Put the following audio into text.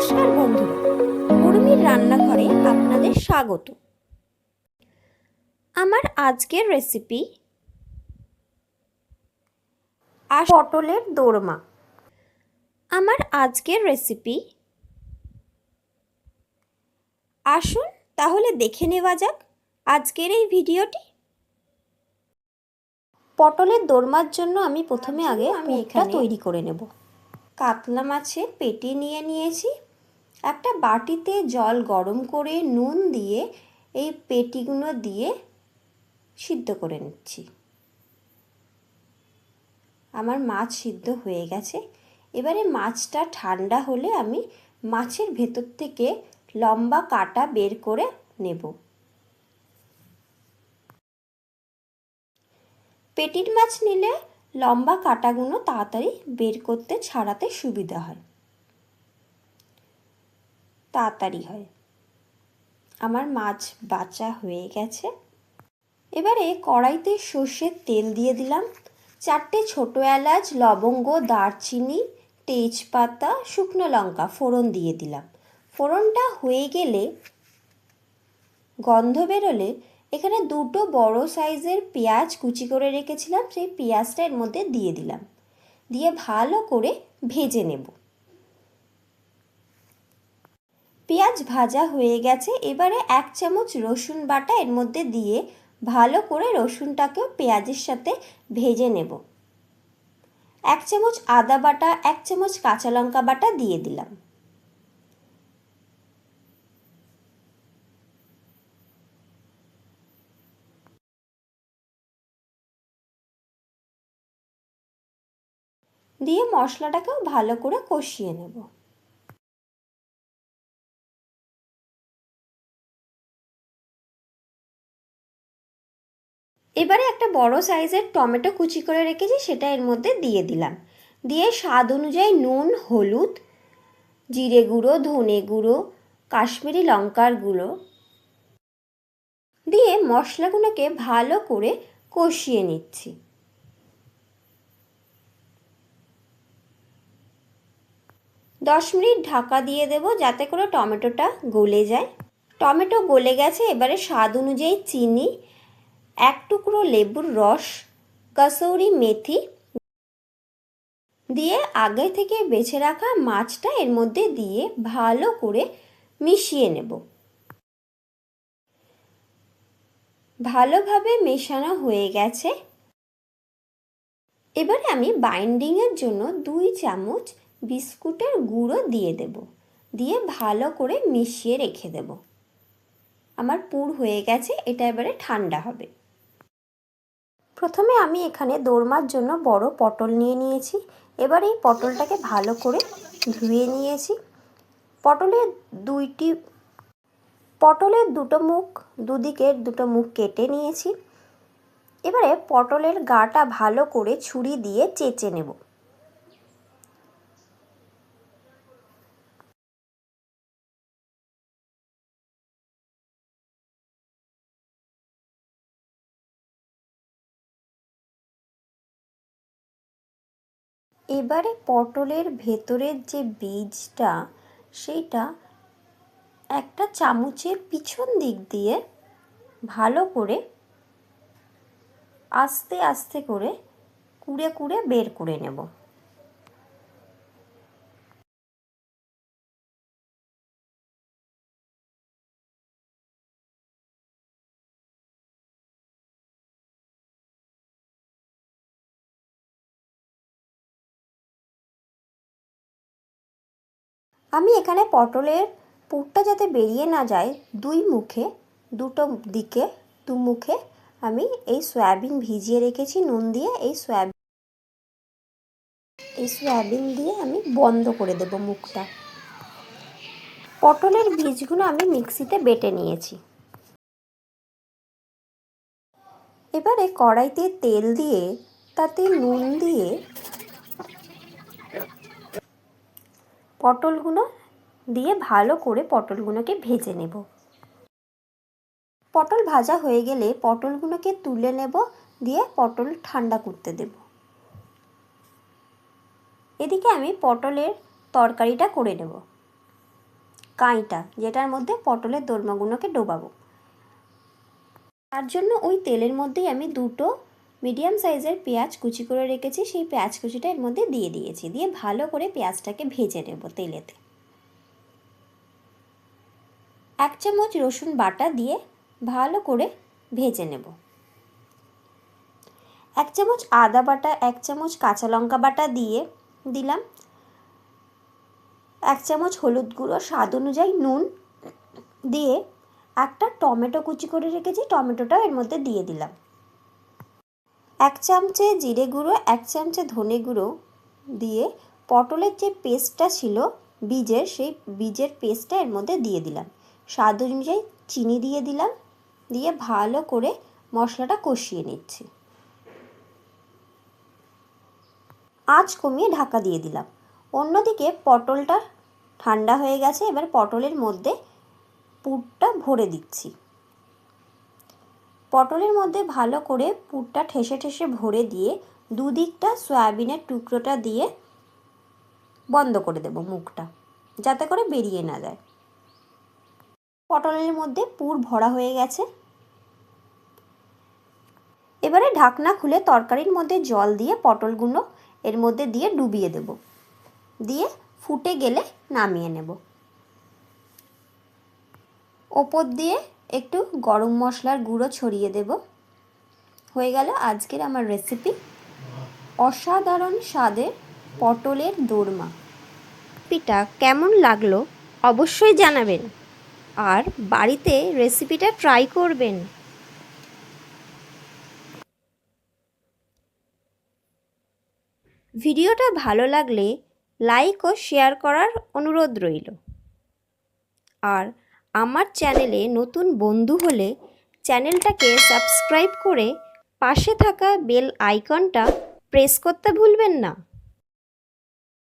নমস্কার বন্ধুরা, উর্মির রান্নাঘরে আপনাদের স্বাগত। আমার আজকের রেসিপি পটলের দোরমা। আসুন তাহলে দেখে নেওয়া যাক আজকের এই ভিডিওটি। পটলের দোরমার জন্য আমি প্রথমে পুরটা তৈরি করে নেব। কাতলা মাছের পেটি নিয়ে নিয়েছি। একটা বাটিতে জল গরম করে নুন দিয়ে এই পেটিগুলো দিয়ে সিদ্ধ করে নিচ্ছি। আমার মাছ সিদ্ধ হয়ে গেছে। এবারে মাছটা ঠান্ডা হলে আমি মাছের ভেতর থেকে লম্বা কাঁটা বের করে নেব। পেটির মাছ নিলে লম্বা কাঁটাগুলো তাড়াতাড়ি বের করতে ছাড়াতে সুবিধা হয়, তাড়াতাড়ি হয়। আমার মাছ বাছা হয়ে গেছে। এবারে কড়াইতে সর্ষের তেল দিয়ে দিলাম। 4টে ছোটো এলাচ, লবঙ্গ, দারচিনি, তেজপাতা, শুকনো লঙ্কা ফোড়ন দিয়ে দিলাম। ফোড়নটা হয়ে গেলে, গন্ধ বেরোলে এখানে 2টো বড় সাইজের পেঁয়াজ কুচি করে রেখেছিলাম, সেই পেঁয়াজটা এর মধ্যে দিয়ে দিলাম। দিয়ে ভালো করে ভেজে নেব। পেঁয়াজ ভাজা হয়ে গেছে। এবারে 1 চামচ রসুন বাটা এর মধ্যে দিয়ে ভালো করে রসুনটাকেও পেঁয়াজের সাথে ভেজে নেব। 1 চামচ আদা বাটা, 1 চামচ কাঁচা লঙ্কা বাটা দিয়ে দিলাম। দিয়ে মশলাটাকেও ভালো করে কষিয়ে নেব। এবারে একটা বড় সাইজের টমেটো কুচি করে রেখেছি, সেটা এর মধ্যে দিয়ে দিলাম। দিয়ে স্বাদ অনুযায়ী নুন, হলুদ, জিরে গুঁড়ো, ধনে গুঁড়ো, কাশ্মীরি লঙ্কার গুঁড়ো দিয়ে মশলাগুলোকে ভালো করে কষিয়ে নিচ্ছি। দশ মিনিট ঢাকা দিয়ে দেব যাতে করে টমেটোটা গলে যায়। টমেটো গলে গেছে। এবারে স্বাদ অনুযায়ী চিনি, 1 টুকরো লেবুর রস, কসুরি মেথি দিয়ে আগে থেকে বেছে রাখা মাছটা এর মধ্যে দিয়ে ভালো করে মিশিয়ে নেব। ভালোভাবে মেশানো হয়ে গেছে। এবারে আমি বাইন্ডিংয়ের জন্য 2 চামচ বিস্কুটের গুঁড়ো দিয়ে দেব। দিয়ে ভালো করে মিশিয়ে রেখে দেব। আমার পুর হয়ে গেছে। এটা এবারে ঠান্ডা হবে। প্রথমে আমি এখানে দোরমার জন্য বড় পটল নিয়ে নিয়েছি। এবার এই পটলটাকে ভালো করে ধুয়ে নিয়েছি। পটলের দুটো মুখ, দুদিকের দুটো মুখ কেটে নিয়েছি। এবারে পটলের গাটা ভালো করে ছুরি দিয়ে চেঁচে নেব। এবারে পটলের ভেতরের যে বীজটা, সেইটা একটা চামচের পিছন দিক দিয়ে ভালো করে আস্তে আস্তে করে কুড়ে কুড়ে বের করে নেব। আমি এখানে পটলের পুরটা যাতে বেরিয়ে না যায়, দুটো দিকে দু মুখে আমি এই সয়াবিন ভিজিয়ে রেখেছি নুন দিয়ে। এই সয়াবিন দিয়ে আমি বন্ধ করে দেব মুখটা। পটলের বীজগুলো আমি মিক্সিতে বেটে নিয়েছি। এবারে কড়াইতে তেল দিয়ে তাতে নুন দিয়ে পটলগুলো দিয়ে ভালো করে পটলগুলোকে ভেজে নেব। পটল ভাজা হয়ে গেলে পটলগুলোকে তুলে নেব। দিয়ে পটল ঠান্ডা করতে দেব। এদিকে আমি পটলের তরকারিটা করে নেব। কাঁইটা, যেটার মধ্যে পটলের দোরমাগুলোকে ডোবাবো। তার জন্য ওই তেলের মধ্যেই আমি দুটো মিডিয়াম সাইজের পেঁয়াজ কুচি করে রেখেছি, সেই পেঁয়াজ কুচিটা এর মধ্যে দিয়ে দিয়েছি। দিয়ে ভালো করে পেঁয়াজটাকে ভেজে নেব তেলেতে। 1 চামচ রসুন বাটা দিয়ে ভালো করে ভেজে নেব। 1 চামচ আদা বাটা, 1 চামচ কাঁচা লঙ্কা বাটা দিয়ে দিলাম। 1 চামচ হলুদ গুঁড়ো, স্বাদ অনুযায়ী নুন দিয়ে একটা টমেটো কুচি করে রেখেছি, টমেটোটাও এর মধ্যে দিয়ে দিলাম। 1 চামচে জিরে গুঁড়ো, 1 চামচে ধনে গুঁড়ো দিয়ে পটলের যে পেস্টটা ছিল বীজের, সেই বীজের পেস্টটা এর মধ্যে দিয়ে দিলাম। স্বাদ অনুযায়ী চিনি দিয়ে দিলাম। দিয়ে ভালো করে মশলাটা কষিয়ে নিচ্ছি। আঁচ কমিয়ে ঢাকা দিয়ে দিলাম। অন্যদিকে পটলটা ঠান্ডা হয়ে গেছে। এবার পটলের মধ্যে পুরটা ভরে দিচ্ছি। পটলের মধ্যে ভালো করে পুরটা ঠেসে ঠেসে ভরে দিয়ে দুদিকটা সয়াবিনের টুকরোটা দিয়ে বন্ধ করে দেব মুখটা, যাতে করে বেরিয়ে না যায়। পটলের মধ্যে পুর ভরা হয়ে গেছে। এবারে ঢাকনা খুলে তরকারির মধ্যে জল দিয়ে পটলগুলো এর মধ্যে দিয়ে ডুবিয়ে দেব। দিয়ে ফুটে গেলে নামিয়ে নেব। ওপর দিয়ে একটু গরম মশলার গুঁড়ো ছড়িয়ে দেব। হয়ে গেল আজকের আমার রেসিপি, অসাধারণ স্বাদের পটলের দোরমা। রেসিপিটা কেমন লাগলো অবশ্যই জানাবেন, আর বাড়িতে রেসিপিটা ট্রাই করবেন। ভিডিওটা ভালো লাগলে লাইক ও শেয়ার করার অনুরোধ রইল। আর আমার চ্যানেলে নতুন বন্ধু হলে চ্যানেলটাকে সাবস্ক্রাইব করে পাশে থাকা বেল আইকনটা প্রেস করতে ভুলবেন না।